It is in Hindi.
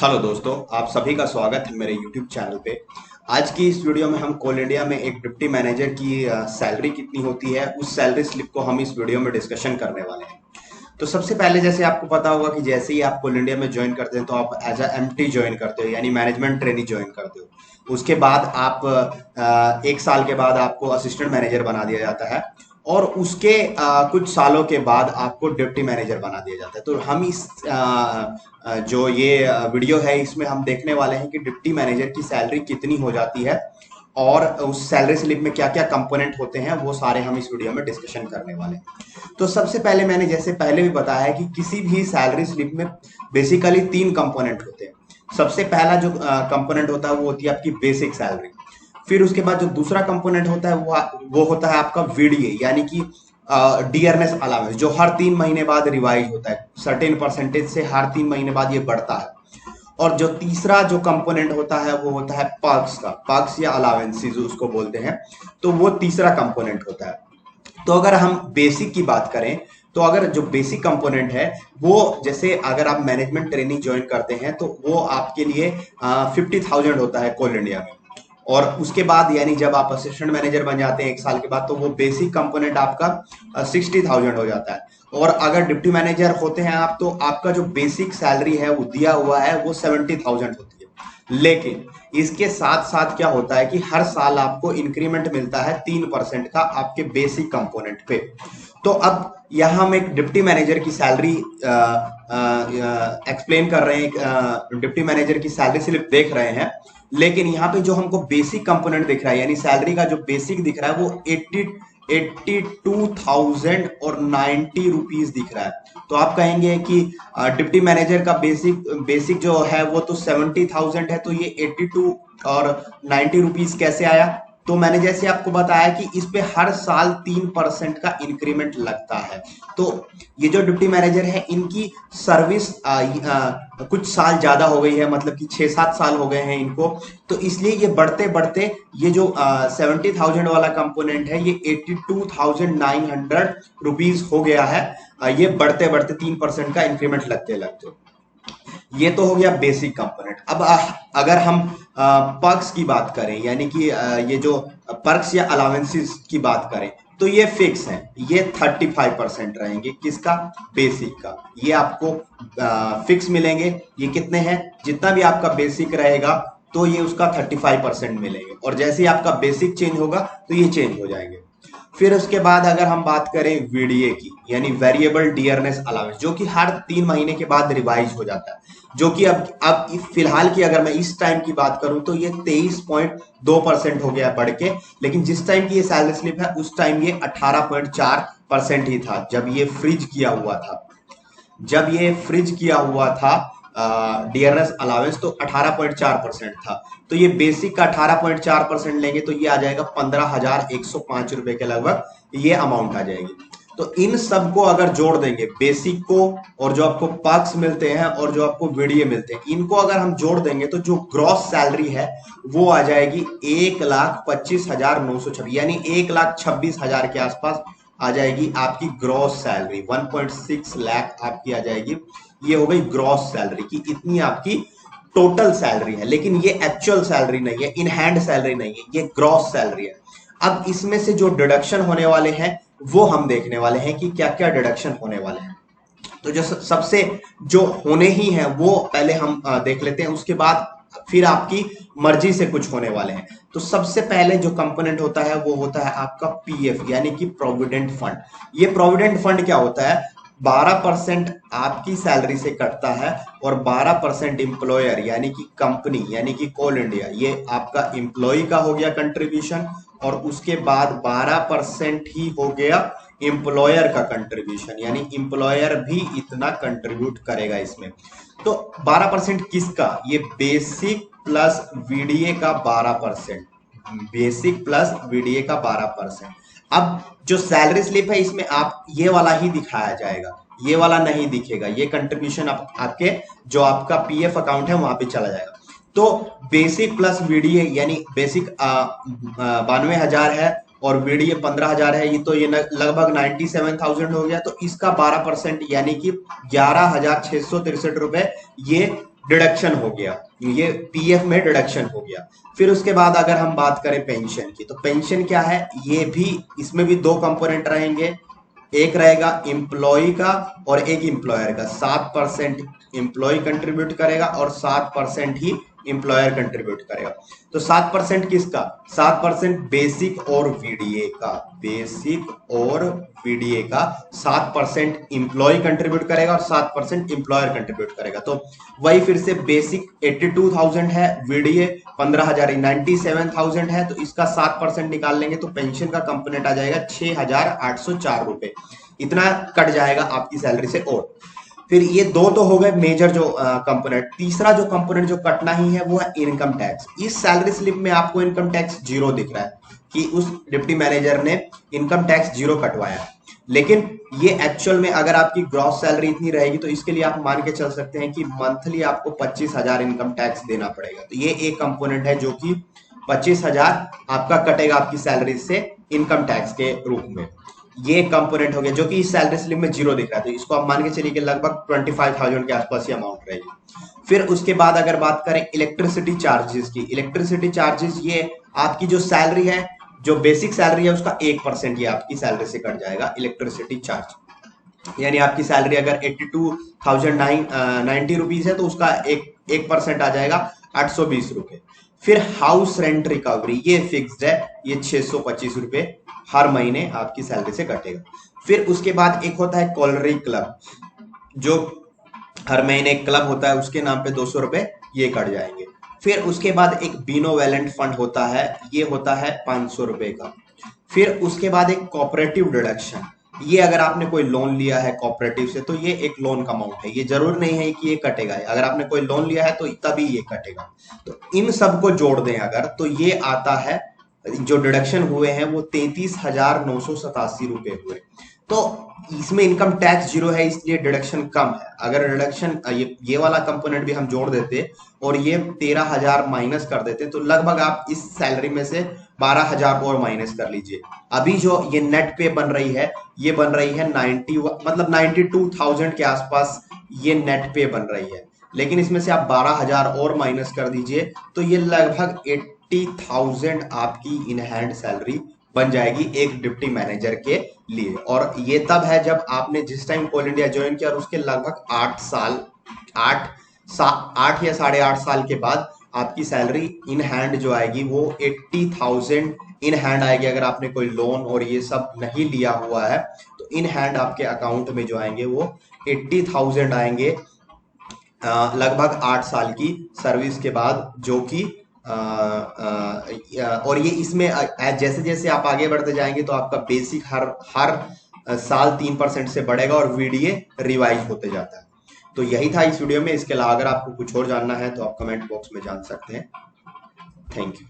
हेलो दोस्तों, आप सभी का स्वागत है मेरे YouTube चैनल पे। आज की इस वीडियो में हम कोल इंडिया में एक डिप्टी मैनेजर की सैलरी कितनी होती है, उस सैलरी स्लिप को हम इस वीडियो में डिस्कशन करने वाले हैं। तो सबसे पहले जैसे आपको पता होगा कि जैसे ही आप कोल इंडिया में ज्वाइन करते हैं तो आप एज अ एमटी ज्वाइन करते हो, यानी मैनेजमेंट ट्रेनी ज्वाइन करते हो। उसके बाद आप 1 साल के बाद आपको असिस्टेंट मैनेजर बना दिया जाता है और उसके कुछ सालों के बाद आपको डिप्टी मैनेजर बना दिया जाता है। तो हम इस जो ये वीडियो है इसमें हम देखने वाले हैं कि डिप्टी मैनेजर की सैलरी कितनी हो जाती है और उस सैलरी स्लिप में क्या क्या कंपोनेंट होते हैं, वो सारे हम इस वीडियो में डिस्कशन करने वाले हैं। तो सबसे पहले मैंने जैसे पहले भी बताया है कि किसी भी सैलरी स्लिप में बेसिकली 3 कंपोनेंट होते हैं। सबसे पहला जो कंपोनेंट होता है वो होती है आपकी बेसिक सैलरी। फिर उसके बाद जो दूसरा कंपोनेंट होता है वो होता है आपका वीडीए, यानी कि डियरनेस अलाउंस, जो हर 3 महीने बाद रिवाइज होता है। सर्टेन परसेंटेज से हर 3 महीने बाद ये बढ़ता है। और जो तीसरा जो कंपोनेंट होता है वो होता है पर्क्स का, पर्क्स या अलावेंसेस उसको बोलते हैं। तो वो तीसरा कंपोनेंट होता है। तो अगर हम बेसिक की बात करें तो अगर जो बेसिक कंपोनेंट है वो, जैसे अगर आप मैनेजमेंट ट्रेनिंग ज्वाइन करते हैं तो वो आपके लिए 50,000 होता है कोल इंडिया में। और उसके बाद यानी जब आप असिस्टेंट मैनेजर बन जाते हैं 1 साल के बाद, तो वो बेसिक कंपोनेंट आपका 60,000 हो जाता है। और अगर डिप्टी मैनेजर होते हैं आप, तो आपका जो बेसिक सैलरी है वो दिया हुआ है वो 70,000 होती है। लेकिन इसके साथ साथ क्या होता है कि हर साल आपको इंक्रीमेंट मिलता है 3% का आपके बेसिक कंपोनेंट पे। तो अब यहाँ हम एक डिप्टी मैनेजर की सैलरी एक्सप्लेन कर रहे हैं, डिप्टी मैनेजर की सैलरी स्लिप देख रहे हैं। लेकिन यहाँ पे जो हमको बेसिक कंपोनेंट दिख रहा है, यानी सैलरी का जो बेसिक दिख रहा है वो 82,000 और 90 रुपीज दिख रहा है। तो आप कहेंगे कि डिप्टी मैनेजर का बेसिक जो है वो तो 70,000 है, तो ये 82 और 90 रुपीज कैसे आया? तो मैंने जैसे आपको बताया कि इस पे हर साल 3% का इंक्रीमेंट लगता है। तो ये जो डिप्टी मैनेजर है इनकी सर्विस कुछ साल ज्यादा हो गई है, मतलब कि 6-7 साल हो गए हैं इनको। तो इसलिए ये बढ़ते बढ़ते ये जो 70,000 वाला कंपोनेंट है ये 82,900 रुपीज हो गया है। ये बढ़ते बढ़ते 3% का इंक्रीमेंट लगते लगते। ये तो हो गया बेसिक कंपोनेंट। अब अगर हम पर्क्स की बात करें, यानी कि ये जो पर्क्स या अलावेंसेस की बात करें, तो ये फिक्स है। ये 35% रहेंगे किसका? बेसिक का। ये आपको फिक्स मिलेंगे। ये कितने हैं? जितना भी आपका बेसिक रहेगा तो ये उसका 35% मिलेंगे, और जैसे ही आपका बेसिक चेंज होगा तो ये चेंज हो जाएंगे। फिर उसके बाद अगर हम बात करें वीडीए की, यानी वेरिएबल डियरनेस अलाउंस, जो कि हर 3 महीने के बाद रिवाइज हो जाता है, जो कि अब फिलहाल की अगर मैं इस टाइम की बात करूं तो ये 23.2% हो गया बढ़ के। लेकिन जिस टाइम की ये सैलरी स्लिप है उस टाइम ये 18.4% ही था, जब ये फ्रीज किया हुआ था। जब ये फ्रिज किया हुआ था डीआरएस अलावेंस, तो 18.4% था। तो ये बेसिक का 18.4% लेंगे तो ये आ जाएगा 15,105 रुपए के लगभग ये अमाउंट आ जाएगी। तो इन सबको अगर जोड़ देंगे, बेसिक को और जो आपको पर्क्स मिलते हैं और जो आपको वीडीए मिलते हैं, इनको अगर हम जोड़ देंगे तो जो ग्रॉस सैलरी है वो आ जाएगी 1,25,926, यानी 1,26,000 के आसपास आ जाएगी आपकी ग्रॉस सैलरी। 1.6 लाख आपकी आ जाएगी। ये हो गई ग्रॉस सैलरी की, इतनी आपकी टोटल सैलरी है। लेकिन ये एक्चुअल सैलरी नहीं है, इन हैंड सैलरी नहीं है, ये ग्रॉस सैलरी है। अब इसमें से जो डिडक्शन होने वाले हैं वो हम देखने वाले हैं कि क्या क्या डिडक्शन होने वाले हैं। तो जो सबसे जो होने ही है वो पहले हम देख लेते हैं, उसके बाद फिर आपकी मर्जी से कुछ होने वाले हैं। तो सबसे पहले जो कंपोनेंट होता है वो होता है आपका पीएफ, यानी कि प्रोविडेंट फंड। ये प्रोविडेंट फंड क्या होता है? 12% आपकी सैलरी से कटता है और 12% इंप्लॉयर यानी कि कंपनी, यानी कि कोल इंडिया, ये आपका इंप्लॉय का हो गया कंट्रीब्यूशन। और उसके बाद 12% ही हो गया इंप्लॉयर का कंट्रीब्यूशन, यानी इंप्लॉयर भी इतना कंट्रीब्यूट करेगा इसमें। तो 12% किसका? ये बेसिक प्लस वीडीए का 12%, बेसिक प्लस वीडीए का 12%। अब जो सैलरी स्लिप है इसमें आप ये वाला ही दिखाया जाएगा, ये वाला नहीं दिखेगा। ये कंट्रीब्यूशन आपके जो आपका पीएफ अकाउंट है वहां पे चला जाएगा। तो बेसिक प्लस वीडीए, यानी बेसिक 92,000 है और वीडीए 15,000 है, ये तो ये लगभग 97,000 हो गया। तो इसका 12% यानी कि 11,663 रुपए ये डिडक्शन हो गया, ये पीएफ में डिडक्शन हो गया। फिर उसके बाद अगर हम बात करें पेंशन की, तो पेंशन क्या है, ये भी, इसमें भी दो कंपोनेंट रहेंगे, एक रहेगा एम्प्लॉय का और एक एम्प्लॉयर का। 7% एम्प्लॉय कंट्रीब्यूट करेगा और 7% ही एम्प्लॉयर कंट्रीब्यूट करेगा। तो 7% किसका, 7% बेसिक और वीडीए का, बेसिक और वीडीए का 7% एम्प्लॉय कंट्रीब्यूट करेगा और 7% एम्प्लॉयर कंट्रीब्यूट करेगा। तो वही फिर से बेसिक 82,000 है, वीडीए 15,000 97,000 है, तो इसका 7% निकाल लेंगे तो पेंशन का कंपोनेंट आ जाएगा 6,804 रुपए, इतना कट जाएगा आपकी सैलरी से। और फिर ये दो तो हो गए मेजर जो कंपोनेंट। तीसरा जो कंपोनेंट जो कटना ही है वो है इनकम टैक्स। इस सैलरी स्लिप में आपको इनकम टैक्स जीरो दिख रहा है कि उस डिप्टी मैनेजर ने इनकम टैक्स जीरो कटवाया, लेकिन ये एक्चुअल में अगर आपकी ग्रॉस सैलरी इतनी रहेगी तो इसके लिए आप मान के चल सकते हैं कि मंथली आपको 25,000 इनकम टैक्स देना पड़ेगा। तो ये एक कंपोनेंट है जो कि 25,000 आपका कटेगा आपकी सैलरी से इनकम टैक्स के रूप में। ये कंपोनेंट हो गया जो कि इस सैलरी स्लिप में जीरो दिख रहा है, तो इसको आप मान के चलिए कि लगभग 25,000 के आसपास ही अमाउंट रहेगी। फिर उसके बाद अगर बात करें इलेक्ट्रिसिटी चार्जेस की, इलेक्ट्रिसिटी चार्जेस ये आपकी जो सैलरी है, जो बेसिक सैलरी है उसका 1% ये आपकी सैलरी से कट जाएगा इलेक्ट्रिसिटी चार्ज। यानी आपकी सैलरी अगर 82,090 रुपीज है तो उसका 1% आ जाएगा 820 रुपए। फिर हाउस रेंट रिकवरी ये फिक्स्ड है, ये 625 रुपए हर महीने आपकी सैलरी से कटेगा। फिर उसके बाद एक होता है कॉलरी क्लब, जो हर महीने एक क्लब होता है, उसके नाम पे 200 रुपए ये कट जाएंगे। फिर उसके बाद एक बीनोवेलेंट फंड होता है, ये होता है 500 रुपए का। फिर उसके बाद एक कोऑपरेटिव डिडक्शन, ये अगर आपने कोई लोन लिया है कोऑपरेटिव से तो ये एक लोन का अमाउंट है, ये जरूर नहीं है कि ये कटेगा, अगर आपने कोई लोन लिया है तो तभी ये कटेगा। तो इन सबको जोड़ दें अगर, तो ये आता है, जो डिडक्शन हुए हैं वो 33,987 रुपए हुए। तो इसमें इनकम टैक्स जीरो है इसलिए डिडक्शन कम है। अगर डिडक्शन ये वाला कंपोनेंट भी हम जोड़ देते और ये 13,000 माइनस कर देते तो लगभग आप इस सैलरी में से 12,000 और माइनस कर लीजिए। अभी जो ये नेट पे बन रही है, ये बन रही है 92,000 के आसपास ये नेट पे बन रही है, लेकिन इसमें से आप 12,000 और माइनस कर दीजिए तो ये लगभग 80,000 आपकी इन हैंड सैलरी बन जाएगी एक डिप्टी मैनेजर के लिए। और ये तब है जब आपने जिस टाइम कोल इंडिया ज्वाइन किया और उसके लगभग 8 या 8.5 साल के बाद आपकी सैलरी इन हैंड जो आएगी वो 80,000 इन हैंड आएगी। अगर आपने कोई लोन और ये सब नहीं लिया हुआ है तो इन हैंड आपके अकाउंट में जो आएंगे वो 80,000 आएंगे लगभग 8 साल की सर्विस के बाद, जो कि और ये इसमें जैसे जैसे आप आगे बढ़ते जाएंगे तो आपका बेसिक हर साल 3% से बढ़ेगा और वीडीए रिवाइज होते जाता है। तो यही था इस वीडियो में। इसके अलावा अगर आपको कुछ और जानना है तो आप कमेंट बॉक्स में जान सकते हैं। Thank you.